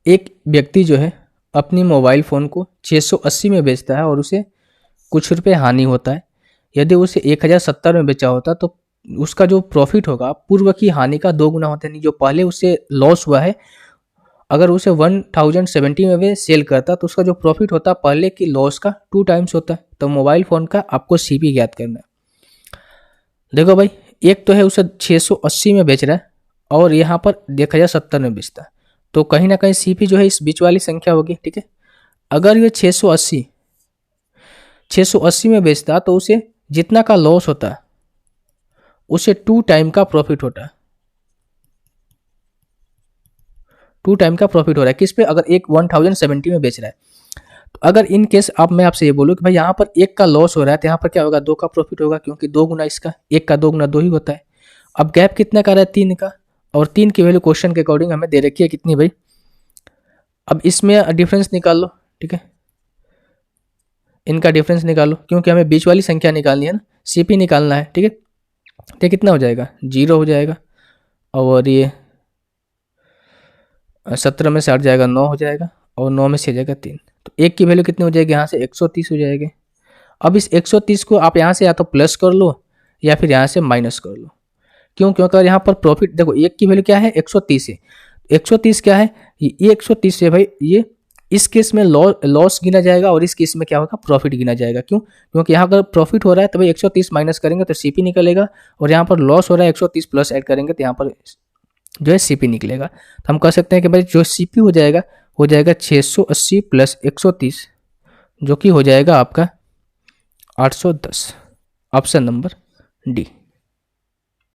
एक व्यक्ति जो है अपनी मोबाइल फ़ोन को 680 में बेचता है और उसे कुछ रुपए हानि होता है। यदि उसे 1070 में बेचा होता तो उसका जो प्रॉफिट होगा पूर्व की हानि का 2 गुना होता है। जो पहले उसे लॉस हुआ है, अगर उसे 1070 में वे सेल करता तो उसका जो प्रॉफिट होता पहले की लॉस का 2 टाइम्स होता है। तो मोबाइल फ़ोन का आपको सीपी ज्ञात करना है। देखो भाई, एक तो है उसे 680 में बेच रहा है और यहाँ पर 1070 में बेचता है, तो कहीं ना कहीं सीपी जो है इस बीच वाली संख्या होगी। ठीक है, अगर ये 680 में बेचता तो उसे जितना का लॉस होता है उसे 2 टाइम का प्रॉफिट होता है। 2 टाइम का प्रॉफिट हो रहा है किस पे? अगर एक 1070 में बेच रहा है। तो अगर इन केस अब मैं आपसे ये बोलूँ कि भाई यहाँ पर 1 का लॉस हो रहा है तो यहाँ पर क्या होगा? 2 का प्रॉफिट होगा, क्योंकि 2 गुना इसका, 1 का 2 गुना 2 ही होता है। अब गैप कितना का रहा है? 3 का, और 3 की वैल्यू क्वेश्चन के अकॉर्डिंग हमें दे रखी है कितनी भाई? अब इसमें डिफरेंस निकाल लो। ठीक है, इनका डिफरेंस निकालो, क्योंकि हमें बीच वाली संख्या निकालनी है ना, सीपी निकालना है। ठीक है, तो कितना हो जाएगा? 0 हो जाएगा, और ये 17 में से 8 जाएगा 9 हो जाएगा, और 9 में से जाएगा 3, तो 1 की वैल्यू कितनी हो जाएगी? यहाँ से 130 हो जाएगी। अब इस 130 को आप यहाँ से या तो प्लस कर लो या फिर यहाँ से माइनस कर लो। क्यों? क्योंकि अगर यहाँ पर प्रॉफिट देखो, 1 की वैल्यू क्या है? 130 है। 130 क्या है? ये 130 है भाई, ये इस केस में लॉस गिना जाएगा और इस केस में क्या होगा? प्रॉफिट गिना जाएगा। क्यों? क्योंकि यहाँ अगर प्रॉफिट हो रहा है तो भाई 130 माइनस करेंगे तो सीपी निकलेगा, और यहाँ पर लॉस हो रहा है 130 प्लस ऐड करेंगे तो यहाँ पर जो है सीपी निकलेगा। तो हम कह सकते हैं कि भाई जो सीपी हो जाएगा 680 प्लस 130, जो कि हो जाएगा आपका 810। Option number D.